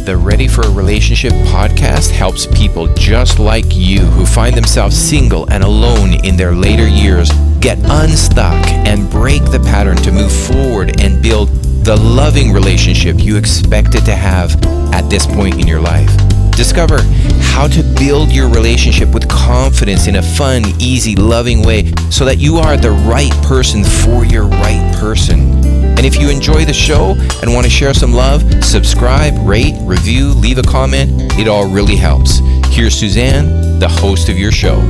The Ready for a Relationship podcast helps people just like you who find themselves single and alone in their later years get unstuck and break the pattern to move forward and build the loving relationship you expected to have at this point in your life. Discover how to build your relationship with confidence in a fun, easy, loving way so that you are the right person for your right person. And if you enjoy the show and want to share some love, subscribe, rate, review, leave a comment. It all really helps. Here's Suzanne, the host of your show.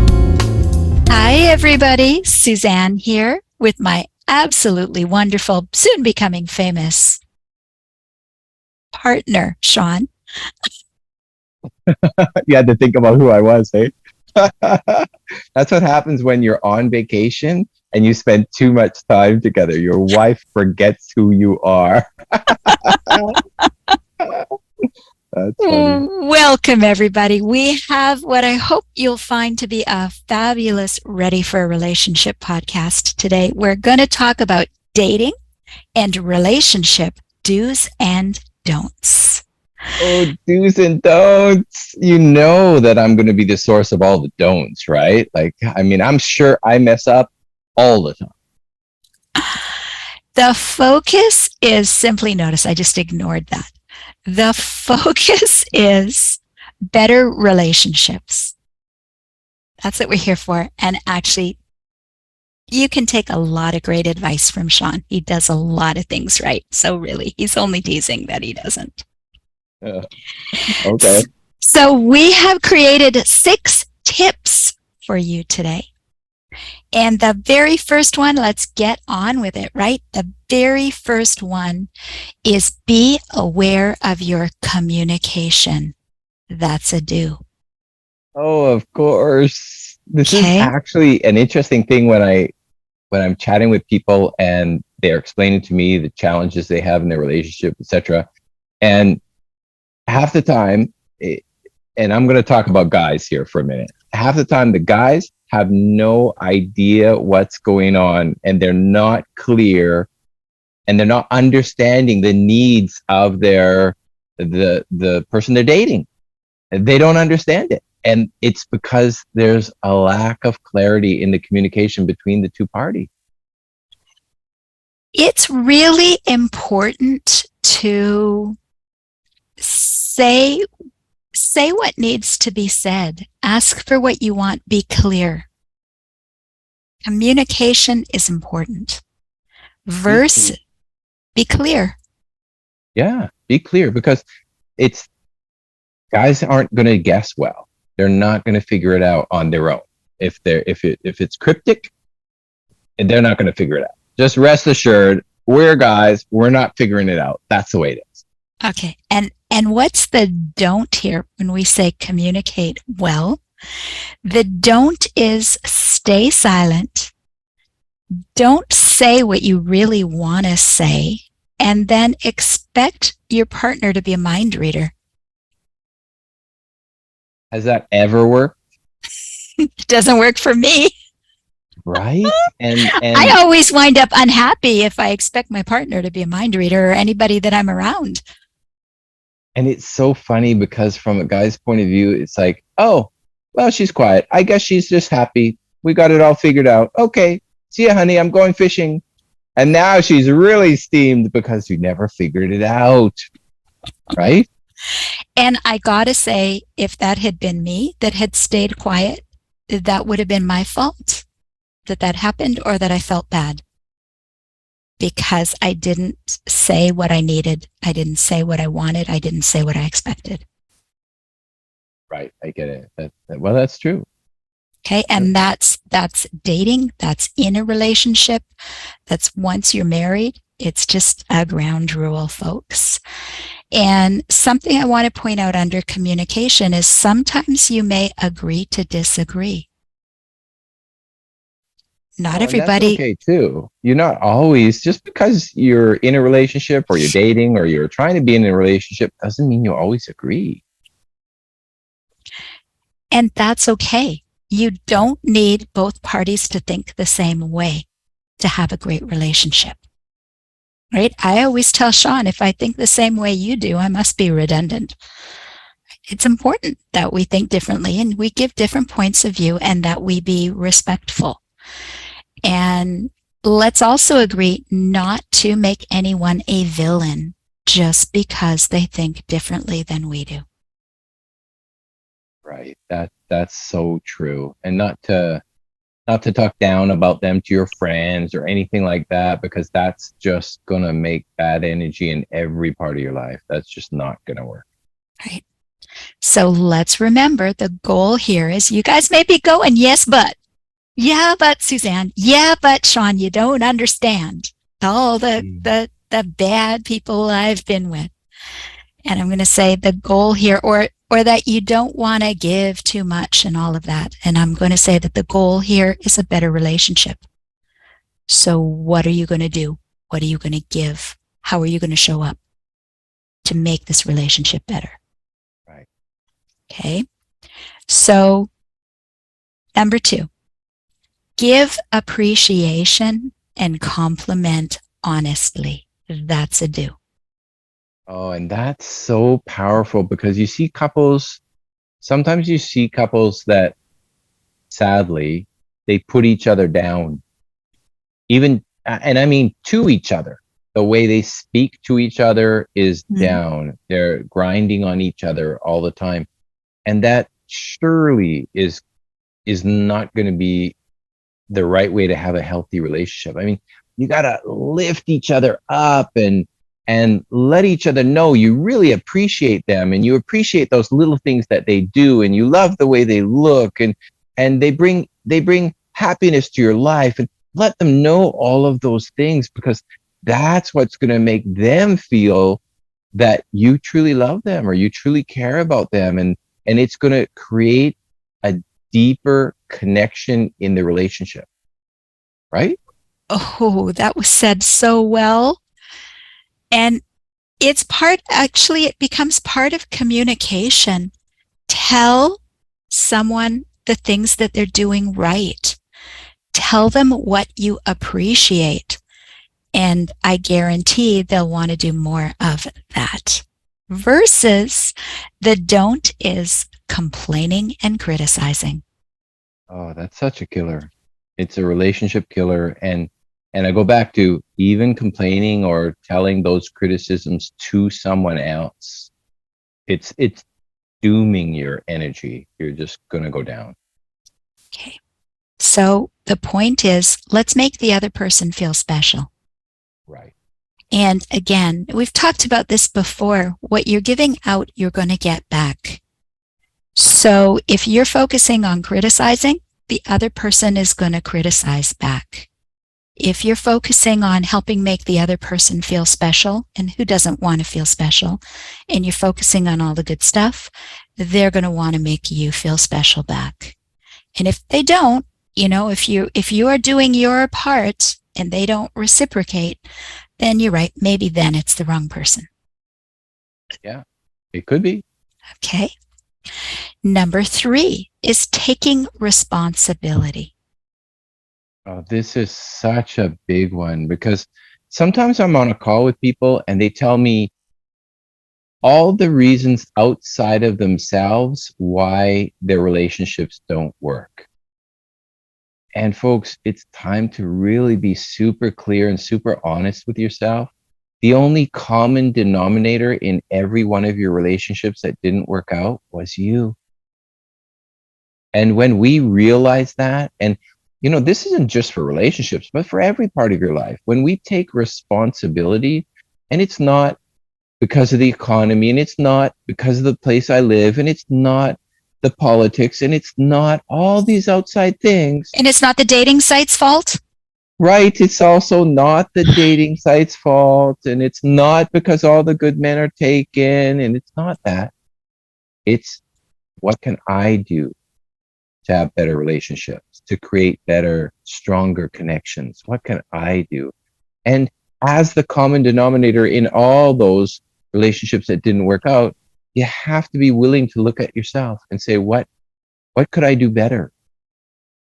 Hi, everybody. Suzanne here with my absolutely wonderful, soon becoming famous partner, Shawn. You had to think about who I was, eh? That's what happens when you're on vacation and you spend too much time together. Your wife forgets who you are. That's funny. Welcome, everybody. We have what I hope you'll find to be a fabulous Ready for a Relationship podcast today. We're going to talk about dating and relationship do's and don'ts. Oh, do's and don'ts. You know that I'm going to be the source of all the don'ts, right? I'm sure I mess up all the time. The focus is simply, notice I just ignored that. The focus is better relationships. That's what we're here for. And actually, you can take a lot of great advice from Shawn. He does a lot of things right. So really, he's only teasing that he doesn't. Okay. So we have created 6 tips for you today. And the very first one, let's get on with it, right? The very first one is be aware of your communication. That's a do. Oh, of course. This is actually an interesting thing when I'm chatting with people and they're explaining to me the challenges they have in their relationship, etc. And half the time, and I'm going to talk about guys here for a minute. Half the time, the guys have no idea what's going on, and they're not clear, and they're not understanding the needs of the person they're dating. They don't understand it, and it's because there's a lack of clarity in the communication between the two parties. It's really important to say what needs to be said. Ask for what you want. Be clear. Communication is important. Be clear. Yeah, be clear, because guys aren't going to guess well. They're not going to figure it out on their own. If it's cryptic, they're not going to figure it out. Just rest assured, we're guys. We're not figuring it out. That's the way it is. Okay. And what's the don't here when we say communicate well? The don't is stay silent. Don't say what you really want to say, and then expect your partner to be a mind reader. Has that ever worked? It doesn't work for me. Right? And I always wind up unhappy if I expect my partner to be a mind reader or anybody that I'm around. And it's so funny because from a guy's point of view, it's like, oh, well, she's quiet. I guess she's just happy. We got it all figured out. Okay. See ya, honey. I'm going fishing. And now she's really steamed because you never figured it out. Right? And I gotta say, if that had been me that had stayed quiet, that would have been my fault that happened, or that I felt bad because I didn't say what I needed. I didn't say what I wanted. I didn't say what I expected. Right. I get it. Well, that's true. Okay. And that's dating. That's in a relationship. That's once you're married. It's just a ground rule, folks. And something I want to point out under communication is sometimes you may agree to disagree. Not everybody. That's okay too. You're not always, just because you're in a relationship or you're dating or you're trying to be in a relationship doesn't mean you always agree. And that's okay. You don't need both parties to think the same way to have a great relationship. right? I always tell Shawn, if I think the same way you do, I must be redundant. It's important that we think differently and we give different points of view and that we be respectful. And let's also agree not to make anyone a villain just because they think differently than we do. Right. That's so true. And not to talk down about them to your friends or anything like that, because that's just gonna make bad energy in every part of your life. That's just not gonna work. Right. So let's remember the goal here is you guys may be going, yes, but. Yeah, but Suzanne. Yeah, but Shawn, you don't understand all the bad people I've been with. And I'm going to say the goal here, or that you don't want to give too much and all of that. And I'm going to say that the goal here is a better relationship. So what are you going to do? What are you going to give? How are you going to show up to make this relationship better? Right. Okay. So number 2, give appreciation and compliment honestly. That's a do. Oh, and that's so powerful, because sometimes you see couples that sadly, they put each other down, even, and I mean to each other. The way they speak to each other is down. They're grinding on each other all the time. And that surely is not going to be the right way to have a healthy relationship. I mean, you got to lift each other up and let each other know you really appreciate them, and you appreciate those little things that they do, and you love the way they look, and they bring happiness to your life, and let them know all of those things, because that's what's going to make them feel that you truly love them or you truly care about them, and it's going to create a deeper connection in the relationship, right? Oh, that was said so well. And it becomes part of communication. Tell someone the things that they're doing right. Tell them what you appreciate. And I guarantee they'll want to do more of that. Versus the don't is complaining and criticizing. Oh, that's such a killer. It's a relationship killer. And I go back to even complaining or telling those criticisms to someone else. It's dooming your energy. You're just going to go down. Okay. So the point is, let's make the other person feel special. Right. And again, we've talked about this before. What you're giving out, you're going to get back. So if you're focusing on criticizing, the other person is going to criticize back. If you're focusing on helping make the other person feel special, and who doesn't want to feel special, and you're focusing on all the good stuff, they're going to want to make you feel special back. And if they don't, if you are doing your part and they don't reciprocate, then you're right. Maybe then it's the wrong person. Yeah, it could be. Okay. Number 3 is taking responsibility. Oh, this is such a big one, because sometimes I'm on a call with people and they tell me all the reasons outside of themselves why their relationships don't work. And folks, it's time to really be super clear and super honest with yourself. The only common denominator in every one of your relationships that didn't work out was you. And when we realize that, and this isn't just for relationships, but for every part of your life, when we take responsibility, and it's not because of the economy, and it's not because of the place I live, and it's not the politics, and it's not all these outside things. And it's not the dating site's fault? Right. It's also not the dating site's fault, and it's not because all the good men are taken, and it's not that. It's, what can I do to have better relationships, to create better, stronger connections? What can I do? And as the common denominator in all those relationships that didn't work out, you have to be willing to look at yourself and say, what could I do better?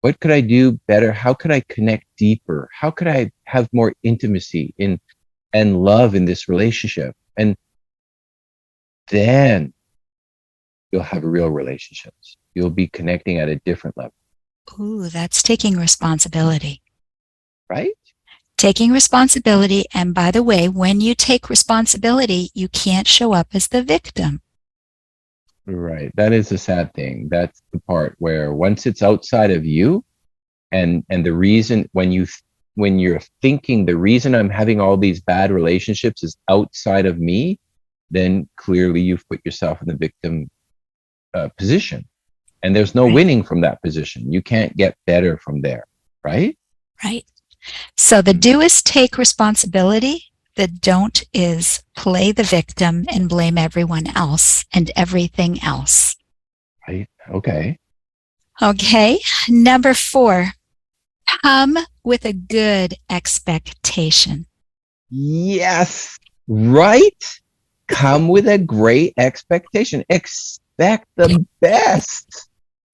What could I do better? How could I connect deeper? How could I have more intimacy in and love in this relationship. And then you'll have real relationships. You'll be connecting at a different level. Ooh, that's taking responsibility. Right? Taking responsibility. And by the way, when you take responsibility, you can't show up as the victim. Right. That is a sad thing. That's the part where once it's outside of you, and the reason when you're thinking the reason I'm having all these bad relationships is outside of me, then clearly you've put yourself in the victim position, and there's no Right. winning from that position. You can't get better from there, right? Right. So the do is take responsibility. The don't is play the victim and blame everyone else and everything else. Right. Okay. Okay. Number 4, come with a good expectation. Yes. Right. Come with a great expectation. Expect the best.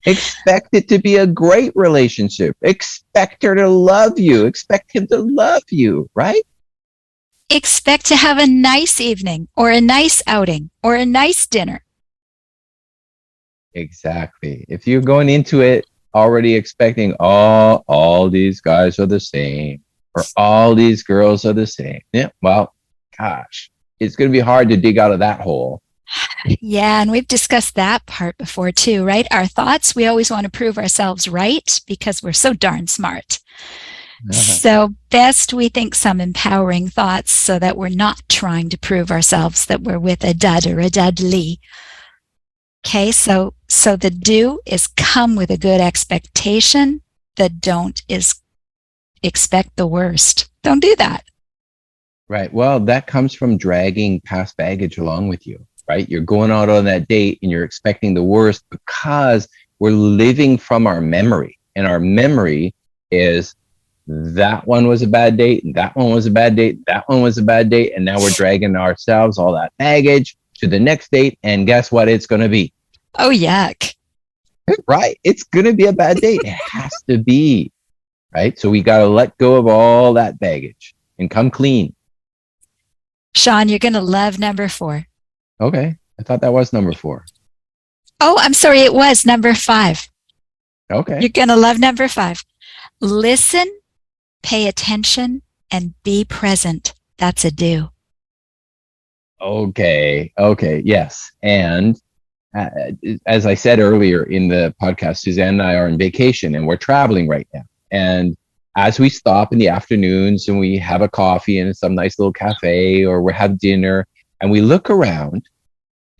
Expect it to be a great relationship. Expect her to love you. Expect him to love you, right? Expect to have a nice evening or a nice outing or a nice dinner. Exactly. If you're going into it already expecting all these guys are the same or all these girls are the same, yeah, well, gosh, it's going to be hard to dig out of that hole. Yeah, and we've discussed that part before too, right? Our thoughts, we always want to prove ourselves right because we're so darn smart. So best we think some empowering thoughts so that we're not trying to prove ourselves that we're with a dud or a dudley. Okay, so the do is come with a good expectation. The don't is expect the worst. Don't do that. Right. Well, that comes from dragging past baggage along with you, right? You're going out on that date and you're expecting the worst because we're living from our memory. And our memory is that one was a bad date, and that one was a bad date, that one was a bad date. And now we're dragging ourselves, all that baggage, to the next date. And guess what it's going to be? Oh, yuck. Right. It's going to be a bad date. It has to be. Right. So we got to let go of all that baggage and come clean. Shawn, you're going to love number 4. Okay. I thought that was number 4. Oh, I'm sorry. It was number 5. Okay. You're going to love number 5. Listen, pay attention, and be present. That's a do. Okay. Okay. Yes. And as I said earlier in the podcast, Suzanne and I are on vacation and we're traveling right now. And as we stop in the afternoons and we have a coffee in some nice little cafe or we have dinner and we look around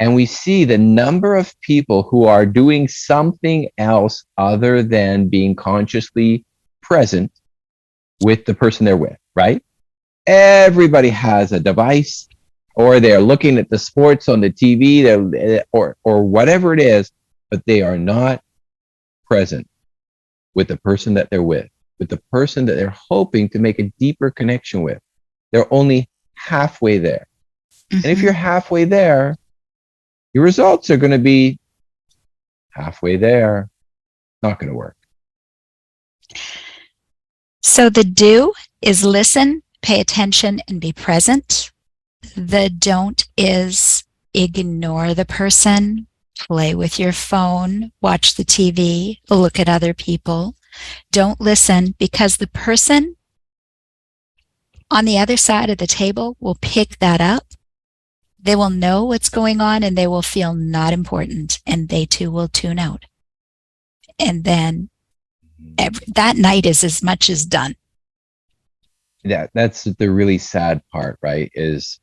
and we see the number of people who are doing something else other than being consciously present with the person they're with, right? Everybody has a device, or they're looking at the sports on the TV, or whatever it is, but they are not present with the person that they're with the person that they're hoping to make a deeper connection with. They're only halfway there. Mm-hmm. And if you're halfway there, your results are going to be halfway there. Not going to work. So the do is listen, pay attention, and be present. The don't is ignore the person, play with your phone, watch the TV, look at other people. Don't listen because the person on the other side of the table will pick that up. They will know what's going on and they will feel not important, and they too will tune out. And then that night is as much as done. Yeah, that's the really sad part, right? Is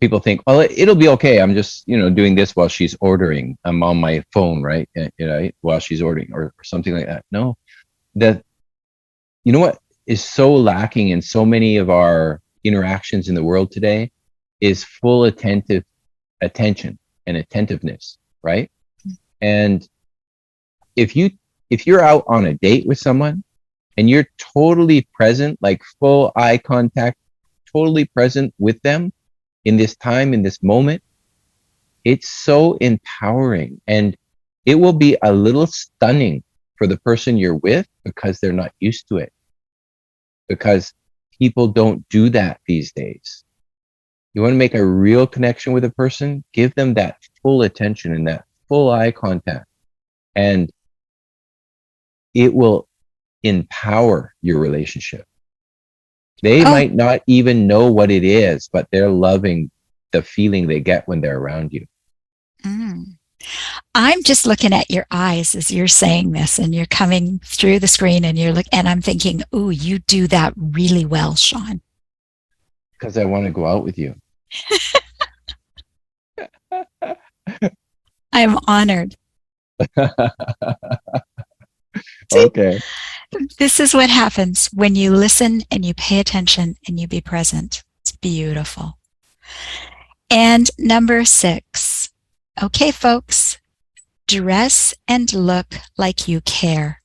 people think, well, it'll be okay. I'm just, doing this while she's ordering. I'm on my phone, right? While she's ordering or something like that. No, what is so lacking in so many of our interactions in the world today is full attention and attentiveness, right? And if you're out on a date with someone and you're totally present, like full eye contact, totally present with them in this time, in this moment, it's so empowering, and it will be a little stunning for the person you're with because they're not used to it. Because people don't do that these days. You want to make a real connection with a person, give them that full attention and that full eye contact. And it will empower your relationship. They might not even know what it is, but they're loving the feeling they get when they're around you. I'm just looking at your eyes as you're saying this, and you're coming through the screen, and and I'm thinking, "Ooh, you do that really well, Shawn." Because I want to go out with you. I'm honored. Okay. This is what happens when you listen and you pay attention and you be present. It's beautiful. And number 6. Okay, folks, dress and look like you care.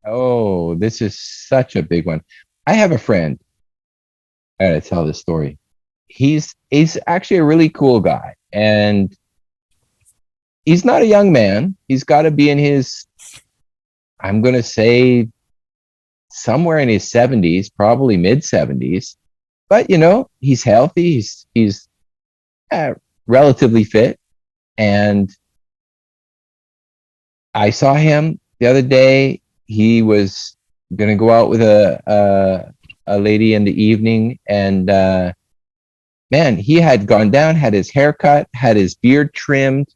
Oh, this is such a big one. I have a friend. I gotta tell this story. He's actually a really cool guy, and he's not a young man. He's got to be in his, I'm gonna say, somewhere in his 70s, probably mid 70s. But he's healthy. He's relatively fit, and I saw him the other day. He was gonna go out with a lady in the evening, and man, he had gone down, had his hair cut, had his beard trimmed.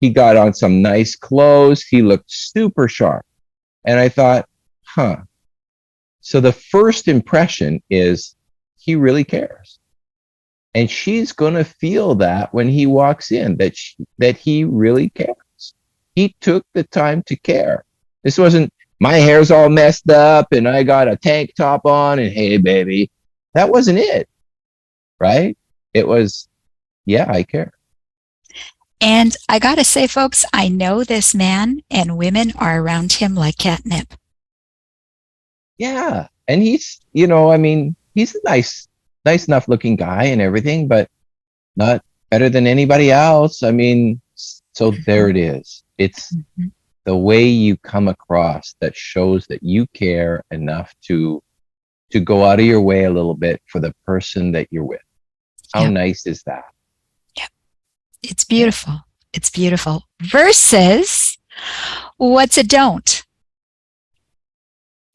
He got on some nice clothes. He looked super sharp. And I thought, so the first impression is he really cares. And she's going to feel that when he walks in, that he really cares. He took the time to care. This wasn't, my hair's all messed up and I got a tank top on and hey, baby. That wasn't it, right? It was, yeah, I care. And I got to say, folks, I know this man, and women are around him like catnip. Yeah. And he's, he's a nice enough looking guy and everything, but not better than anybody else. So there it is. It's the way you come across that shows that you care enough to go out of your way a little bit for the person that you're with. How nice is that? Yeah. It's beautiful. It's beautiful. Versus what's a don't?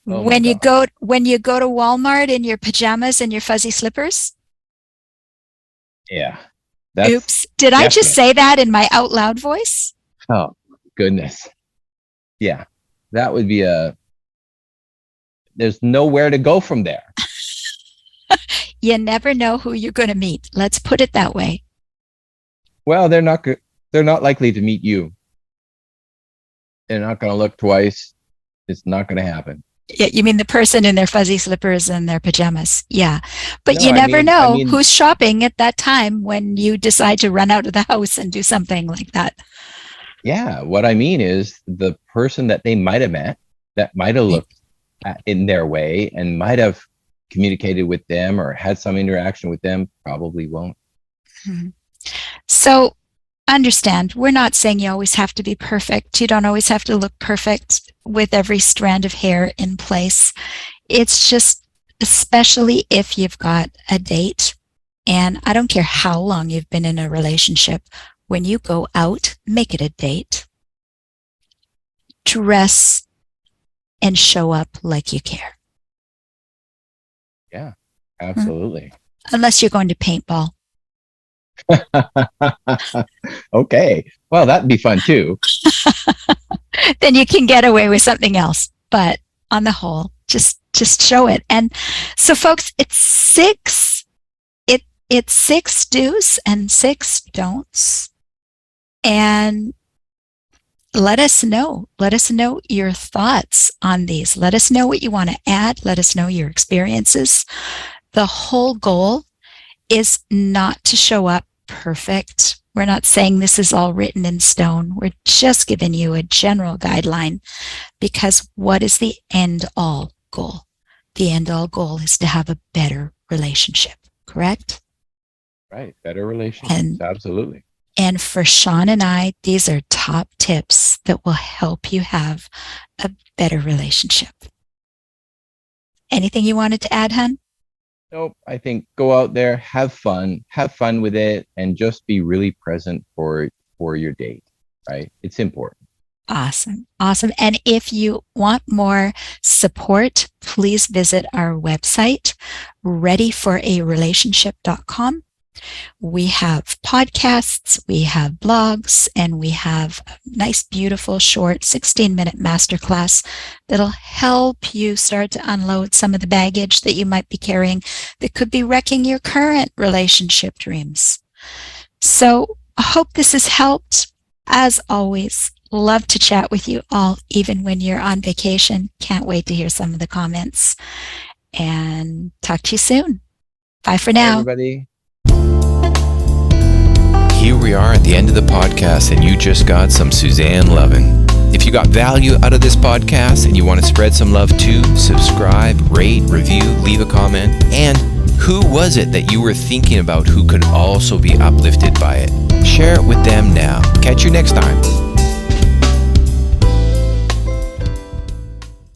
When you go to Walmart in your pajamas and your fuzzy slippers? Yeah. Oops. Did I just say that in my out loud voice? Oh, goodness. Yeah. That would be there's nowhere to go from there. You never know who you're going to meet. Let's put it that way. Well, they're not likely to meet you. They're not going to look twice. It's not going to happen. Yeah, you mean the person in their fuzzy slippers and their pajamas? Yeah, but no, you never know who's shopping at that time when you decide to run out of the house and do something like that. Yeah, what I mean is the person that they might have met, that might have looked in their way and might have communicated with them or had some interaction with them, probably won't. So understand, we're not saying you always have to be perfect. You don't always have to look perfect with every strand of hair in place. It's just, especially if you've got a date, and I don't care how long you've been in a relationship, when you go out, make it a date. Dress and show up like you care. Yeah, absolutely. Unless you're going to paintball. Okay. Well, that'd be fun too. Then you can get away with something else. But on the whole, just show it. And so folks, it's 6 do's and 6 don'ts. And let us know your thoughts on these. Let us know what you want to add. Let us know your experiences. The whole goal is not to show up perfect. We're not saying this is all written in stone. We're just giving you a general guideline, because what is the end all goal? The end all goal is to have a better relationship, correct? Right, better relationships, absolutely. And for Shawn and I, these are top tips that will help you have a better relationship. Anything you wanted to add, hun? Nope. I think go out there, have fun with it, and just be really present for your date. Right? It's important. Awesome. Awesome. And if you want more support, please visit our website, readyforarelationship.com. We have podcasts, we have blogs, and we have a nice, beautiful, short 16-minute masterclass that'll help you start to unload some of the baggage that you might be carrying that could be wrecking your current relationship dreams. So I hope this has helped. As always, love to chat with you all, even when you're on vacation. Can't wait to hear some of the comments. And talk to you soon. Bye for now. Bye, everybody. Here we are at the end of the podcast, and you just got some Suzanne loving. If you got value out of this podcast and you want to spread some love too, subscribe, rate, review, leave a comment. And who was it that you were thinking about who could also be uplifted by it? Share it with them now. Catch you next time.